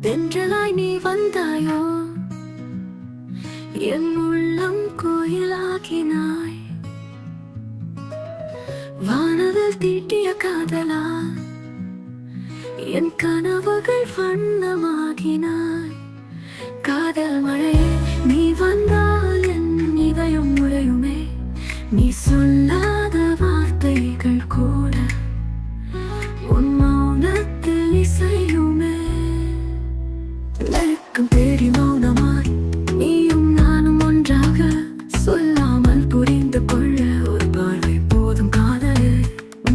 தென்றலாய் நீ வந்தாயோ, என் உள்ளம் கோயிலாக்கினாய். வானவில் தீட்டிய காதலா, என் கனவுகள் வண்ணமாகினாய். காதல் மழையே நீ வந்தால் என் இதயம் முழையுமே. நீ சொல்லாத வார்த்தைகள் கூட உன் மௌனத்தில் இசையுமே. நெருக்கம் தேடி மௌனமாய் நீயும் நானும் ஒன்றாக, சொல்லாமல் புரிந்து கொள்ள ஒரு பார்வை போதும் காதலே.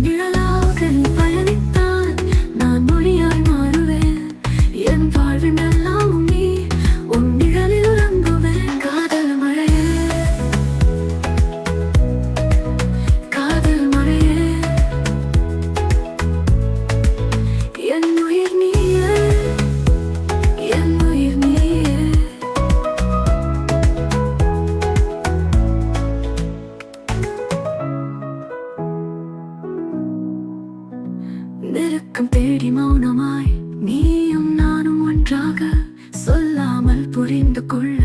நிழலாக நீ பயணித்தால் நான் மொழியாய் மாறுவேன். என் வாழ்வின் எல்லாம் நீ, உன் நிழலில் உறங்குவேன். காதல் மழையே, காதல் மழையே, என் உயிர் நீயே, என் உயிர் நீயே. நெருக்கம் தேடி மௌனமாய் நீயும் நானும் ஒன்றாக, சொல்லாமல் புரிந்து கொள்ள